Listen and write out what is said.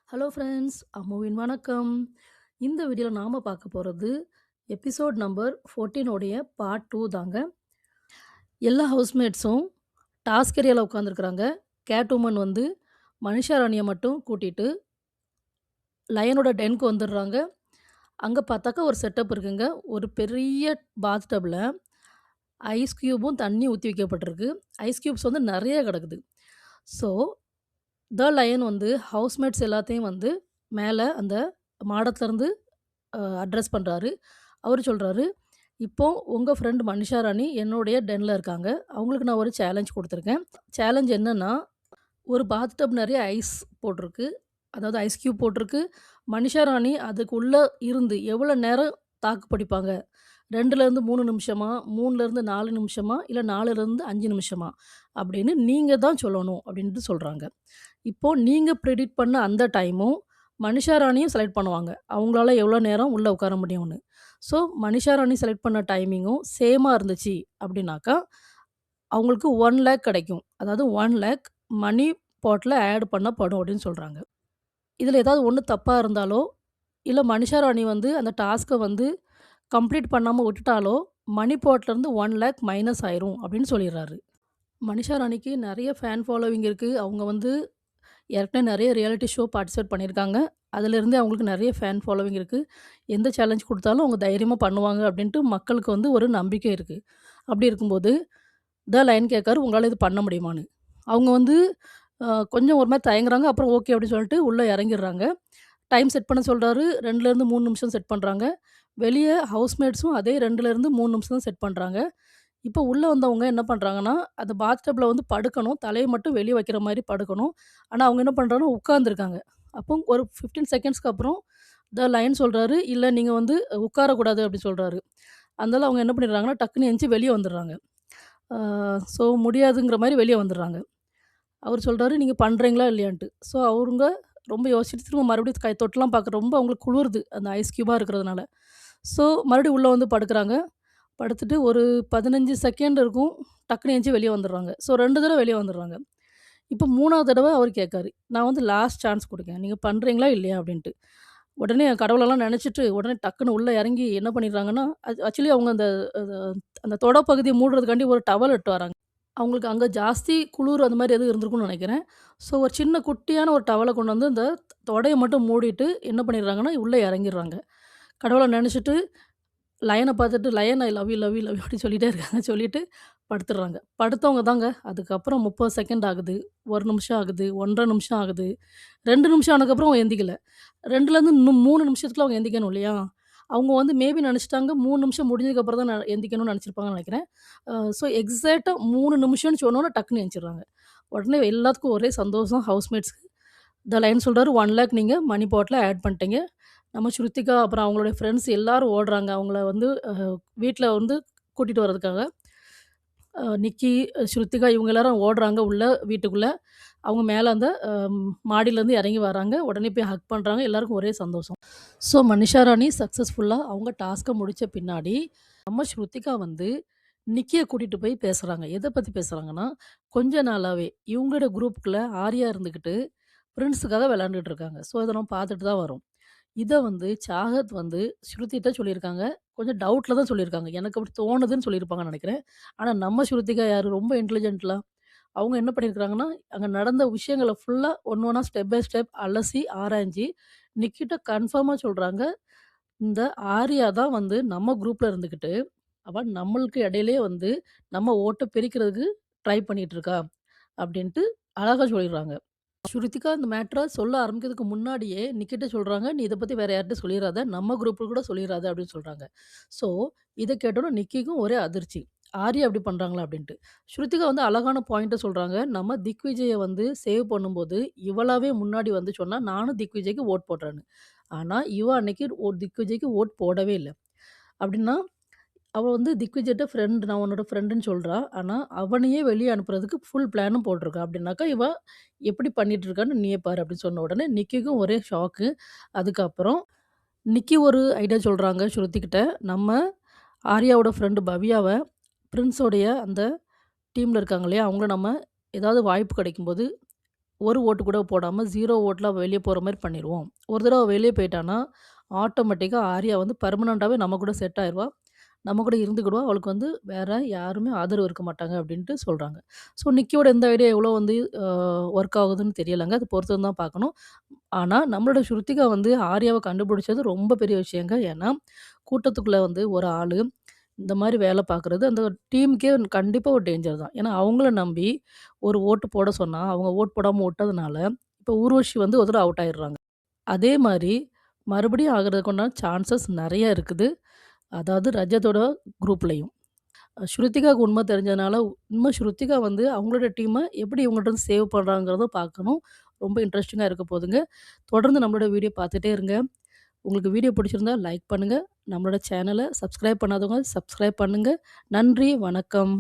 Hello friends, அம்முவின் வணக்கம். இந்த வீடியோவில் நாம் பார்க்க போகிறது எபிசோட் நம்பர் 14 உடைய பார்ட் 2 தாங்க. எல்லா ஹவுஸ்மேட்ஸும் டாஸ்க் ஏரியாவில் உட்காந்துருக்குறாங்க. கேட் உமன் வந்து மனிஷா ராணியை மட்டும் கூட்டிகிட்டு லயனோட டென்க்கு வந்துடுறாங்க. அங்கே பார்த்தாக்கா ஒரு செட்டப் இருக்குங்க. ஒரு பெரிய பாத் டப்பில் ஐஸ் க்யூபும் தண்ணி ஊற்றி வைக்கப்பட்டிருக்கு. ஐஸ் க்யூப்ஸ் வந்து நிறைய கிடக்குது. ஸோ லயன் வந்து ஹவுஸ்மேட்ஸ் எல்லாத்தையும் வந்து மேலே அந்த மாடத்துலேருந்து அட்ரஸ் பண்ணுறாரு. அவரு சொல்றாரு, "இப்போ உங்க ஃப்ரெண்ட் மனிஷா ராணி என்னுடைய டென்ல இருக்காங்க. அவங்களுக்கு நான் ஒரு சேலஞ்ச் குடுத்துருக்கேன். சேலஞ்ச் என்னன்னா, ஒரு பாத் டப் நெறைய ஐஸ் போட்டிருக்கு. அதாவது ஐஸ் கியூப் போட்டிருக்கு. மனிஷா ராணி அதுக்குள்ள இருந்து எவ்வளோ நேரம் தாக்கு பிடிப்பாங்க? 2லேருந்து 3 நிமிஷமா? 3லேருந்து 4 நிமிஷமா? இல்ல 4லேருந்து 5 நிமிஷமா? அப்படின்னு நீங்க தான் சொல்லணும்." அப்படின்ட்டு சொல்றாங்க. இப்போ நீங்க ப்ரெடிக்ட் பண்ண அந்த டைமும் மனிஷா ராணியும் செலக்ட் பண்ணுவாங்க. அவங்களால எவ்வளோ நேரம் உள்ள உட்கார முடியும்னு. ஸோ மனிஷா ராணி செலக்ட் பண்ண டைமிங்கும் சேமா இருந்துச்சு அப்படின்னாக்கா, அவங்களுக்கு 1,00,000 கிடைக்கும். அதாவது 1,00,000 மணி பாட்ல ஆட் பண்ணப்படும் அப்படின்னு சொல்றாங்க. இதில ஏதாவது ஒண்ணு தப்பா இருந்தாலோ, இல்ல மனிஷா ராணி வந்து அந்த டாஸ்க்க வந்து கம்ப்ளீட் பண்ணாம விட்டுட்டாலோ, மணி பாட்லருந்து 1,00,000 மைனஸ் ஆயிரும் அப்படின்னு சொல்லிடுறாரு. மனிஷா ராணிக்கு நெறைய ஃபேன் ஃபாலோவிங் இருக்கு. அவங்க வந்து ஏற்கனவே நெறைய ரியாலிட்டி ஷோ பார்ட்டிசிபேட் பண்ணியிருக்காங்க. அதிலிருந்தே அவங்களுக்கு நெறைய ஃபேன் ஃபாலோவிங் இருக்கு. எந்த சேலஞ்ச் குடுத்தாலும் அவங்க தைரியமா பண்ணுவாங்க அப்டின்ட்டு மக்களுக்கு வந்து ஒரு நம்பிக்கை இருக்கு. அப்படி இருக்கும்போது, லயன் கேட்காரு, "உங்களால இது பண்ண முடியுமான்னு?" அவங்க வந்து கொஞ்சம் ஒரு மாரி தயங்குறாங்க. அப்புறம் ஓகே அப்படின்னு சொல்லிட்டு உள்ள இறங்கிடுறாங்க. டைம் செட் பண்ண சொல்றாரு. 2லேருந்து 3 நிமிஷம் செட் பண்றாங்க. வெளிய ஹவுஸ்மேட்ஸும் அதே 2லேருந்து 3 நிமிஷம் தான் செட் பண்றாங்க. இப்போ உள்ள வந்தவங்க என்ன பண்றாங்கன்னா, அந்த பாத் டப்ல வந்து படுக்கணும். தலைய மட்டும் வெளிய வைக்கிற மாரி படுக்கணும். ஆனா, அவங்க என்ன பண்றாங்கன்னா, உட்கார்ந்துருக்காங்க. அப்போ ஒரு 15 செகண்ட்ஸ்க்கு அப்புறம் லயன் சொல்றாரு, "இல்ல நீங்க வந்து உட்காரக்கூடாது" அப்படின்னு சொல்றாரு. அதனால அவங்க என்ன பண்ணிடுறாங்கன்னா, டக்குன்னு எந்திச்சு வெளிய வந்துடுறாங்க. ஆ ஸோ முடியாதுங்கிற மாரி வெளிய வந்துடுறாங்க. அவரு சொல்றாரு, "நீங்க பண்றீங்களா இல்லையான்ட்டு." ஸோ அவருங்க ரொம்ப யோசிச்சுட்டு திரும்ப மறுபடியும் தொட்டுலாம் பார்க்க ரொம்ப அவங்களுக்கு குளிருது. அந்த ஐஸ் கியூபா இருக்கிறதுனால. ஸோ மறுபடியும் உள்ள வந்து படுக்குறாங்க. படுத்துட்டு ஒரு 15 செகண்ட் இருக்கும். டக்குனு எந்திச்சு வெளிய வந்துடுறாங்க. ஸோ 2 தடவ வெளிய வந்துடுறாங்க. இப்போ 3வது தடவ அவரு கேட்காரு. "நான் வந்து லாஸ்ட் சான்ஸ் குடுக்கேன். நீங்க பண்றீங்களா இல்லையா?" அப்படின்ட்டு. உடனே கடவுளெல்லாம் நெனச்சுட்டு, உடனே டக்குனு உள்ள இறங்கி என்ன பண்ணிடுறாங்கன்னா, ஆக்சுவலி அவங்க அந்த அது அந்த தொட பகுதிய மூடுறதுக்காண்டி ஒரு டவல் எடுத்துட்டு வராங்க. அவங்களுக்கு அங்க ஜாஸ்தி குளுர் அந்த மாரி எதுவும் இருந்திருக்கும்னு நெனைக்கிறேன். ஸோ ஒரு சின்ன குட்டியான ஒரு டவல கொண்டு வந்து அந்த தொடைய மட்டும் மூடிட்டு என்ன பண்ணிடுறாங்கன்னா, உள்ள இறங்கிடுறாங்க. கடவுள நெனச்சுட்டு லயன பார்த்துட்டு, "lion I love you, love you, love you" அப்படின்னு சொல்லிட்டே இருக்காங்க. சொல்லிட்டு படுத்துடுறாங்க. படுத்தவங்க தாங்க அதுக்கப்புறம் 30 செகண்ட் ஆகுது, 1 நிமிஷம் ஆகுது, 1 1/2 நிமிஷம் ஆகுது. 2 நிமிஷம் ஆனதுக்கப்புறம் அவங்க எந்திக்கல. 2லேருந்து இன்னும் 3 நிமிஷத்துக்குள்ள அவங்க எந்திக்கணும் இல்லையா? அவங்க வந்து மேபி நெனச்சுட்டாங்க 3 நிமிஷம் முடிஞ்சதுக்கப்புறம் தான் எந்திக்கணும்னு நெனச்சிருப்பாங்கன்னு நெனைக்கிறேன். ஸோ எக்ஸாக்ட்டா 3 நிமிஷம்னு சொன்னோனே டக்குனு எந்திச்சிடுறாங்க. உடனே எல்லாத்துக்கும் ஒரே சந்தோஷம் ஹவுஸ்மேட்ஸ்க்கு. லயன் சொல்றாரு, "1,00,000 நீங்க மணி பாட்ல ஆட் பண்ணிட்டீங்க." நம்ம ஸ்ருத்திகா, அப்புறம் அவங்களுடைய ஃப்ரெண்ட்ஸ் எல்லாரும் ஓடுறாங்க. அவங்கள வந்து வீட்ல வந்து கூட்டிட்டு வரதுக்காக. நிக்கி, ஸ்ருத்திகா இவங்க எல்லாரும் ஓடுறாங்க உள்ள வீட்டுக்குள்ள. அவங்க மேல அந்த மாடியிலேருந்து இறங்கி வராங்க. உடனே போய் ஹக் பண்றாங்க. எல்லாருக்கும் ஒரே சந்தோஷம். ஸோ மனிஷா ராணி சக்சஸ்ஃபுல்லா அவங்க டாஸ்க்க முடிச்ச பின்னாடி, நம்ம ஸ்ருத்திகா வந்து நிக்கிய கூட்டிட்டு போய் பேசுறாங்க. எத பத்தி பேசுறாங்கன்னா, கொஞ்ச நாளாவே இவங்களோட குரூப்குள்ள ஆர்யா இருந்துகிட்டு பிரின்ஸுக்காக விளையாண்டுட்டு இருக்காங்க. ஸோ இத நம்ம பார்த்துட்டு தான் வரோம். இத வந்து சாகத் வந்து ஸ்ருதிட்ட சொல்லியிருக்காங்க. கொஞ்சம் டவுட்ல தான் சொல்லியிருக்காங்க. எனக்கு அப்படி தோணுதுன்னு சொல்லியிருப்பாங்கன்னு நெனைக்கிறேன். ஆனா நம்ம ஸ்ருதிகா யாரு ரொம்ப இன்டெலிஜென்ட்ல. அவங்க என்ன பண்ணியிருக்காங்கன்னா, அங்க நடந்த விஷயங்கள ஃபுல்லா ஒண்ணு ஒண்ணா ஸ்டெப் பை ஸ்டெப் அலசி, ஆராய்ஞ்சு நிக்கிட்ட கன்ஃபார்மா சொல்றாங்க. இந்த ஆர்யா தான் வந்து நம்ம குரூப்ல இருந்துகிட்டு, அவ நம்மளுக்கு இடையிலேயே வந்து நம்ம ஓட்ட பிரிக்கிறதுக்கு ட்ரை பண்ணிட்டு இருக்கா. அப்படின்ட்டு அழகா சொல்லிடுறாங்க. ஸ்ருதிகா இந்த மேட்டர சொல்ல ஆரம்பிக்கிறதுக்கு முன்னாடியே நிக்கிட்ட சொல்றாங்க, "நீ இத பத்தி வேற யார்ட்டயும் சொல்லிறாத. நம்ம குரூப்ல கூட சொல்லிறாத" அப்படின்னு சொல்றாங்க. ஸோ இத கேட்டோனே நிக்கிக்கும் ஒரே அதிர்ச்சி. ஆர்யா அப்படி பண்றாங்களா அப்படின்ட்டு. ஸ்ருதிகா வந்து அழகான பாயிண்ட்ட சொல்றாங்க. நம்ம திக்விஜய வந்து சேவ் பண்ணும்போது, இவளாவே முன்னாடி வந்து சொன்னா, "நானும் திக்விஜய்க்கு வோட் போடுறேன்னு." ஆனா, இவ அன்னைக்கு திக்விஜய்க்கு வோட் போடவே இல்ல. அப்படின்னா, அவ வந்து திக்விஜய்ட்ட நான் உன்னோட ஃப்ரெண்டுன்னு சொல்றா. ஆனா, அவனையே வெளிய அனுப்புறதுக்கு ஃபுல் பிளானும் போட்டிருக்கா. அப்படின்னாக்கா, இவ எப்படி பண்ணிட்டு இருக்கான்னு நீயே பாரு அப்படின்னு சொன்ன உடனே நிக்கிக்கும் ஒரே ஷாக்கு. அதுக்கப்புறம் நிக்கி ஒரு ஐடியா சொல்றாங்க ஸ்ருதிகிட்ட. நம்ம ஆர்யாவோட ஃப்ரெண்டு பவ்யாவ பிரின்ஸோடைய அந்த டீம்ல இருக்காங்க இல்லையா? அவங்கள நம்ம ஏதாவது வாய்ப்பு கிடைக்கும்போது ஒரு ஓட்டு கூட போடாம 0 ஓட்ல அவ வெளிய போற மாரி பண்ணிருவோம். ஒரு தடவ வெளிய போயிட்டான்னா, ஆட்டோமேட்டிக்கா ஆர்யா வந்து பெர்மனன்ட்டாவே நம்ம கூட செட் ஆயிருவா. நம்ம கூட இருந்துக்கிடுவா. அவளுக்கு வந்து வேற யாருமே ஆதரவு இருக்க மாட்டாங்க அப்டின்ட்டு சொல்றாங்க. ஸோ நிக்கியோட இந்த ஐடியா எவ்வளோ வந்து அ ஒர்க் ஆகுதுன்னு தெரியலங்க. அது பொறுத்து தான் பார்க்கணும். ஆனா நம்மளோட ஸ்ருத்திகா வந்து ஆர்யாவ கண்டுபிடிச்சது ரொம்ப பெரிய விஷயங்க. ஏன்னா, கூட்டத்துக்குள்ள வந்து ஒரு ஆளு இந்த மாரி வேல பார்க்குறது அந்த டீமுக்கே கண்டிப்பா ஒரு டேஞ்சர் தான். ஏன்னா அவங்கள நம்பி ஒரு ஓட்டு போட சொன்னா, அவங்க ஓட் போடாம விட்டதுனால, இப்ப ஊர்வஷி வந்து ஒரு தடவ அவுட் ஆயிடுறாங்க. அதே மாரி மறுபடியும் ஆகுறதுக்குண்டான சான்சஸ் நெறைய இருக்குது. அதாவது ரஜத்தோட குரூப்லயும். ஸ்ருத்திகாவுக்கு உண்ம தெரிஞ்சதுனால, உண்ம ஸ்ருத்திகா வந்து அவங்களோட டீம எப்படி இவங்கள்ட்டருந்து சேவ் பண்றாங்கிறத பார்க்கணும். ரொம்ப இன்ட்ரஸ்டிங்கா இருக்க போதுங்க. தொடர்ந்து நம்மளோட வீடியோ பார்த்துட்டே இருங்க. உங்களுக்கு வீடியோ பிடிச்சிருந்தா லைக் பண்ணுங்க. நம்மளோட சேனல சப்ஸ்கிரைப் பண்ணாதவங்க சப்ஸ்கிரைப் பண்ணுங்க. நன்றி, வணக்கம்.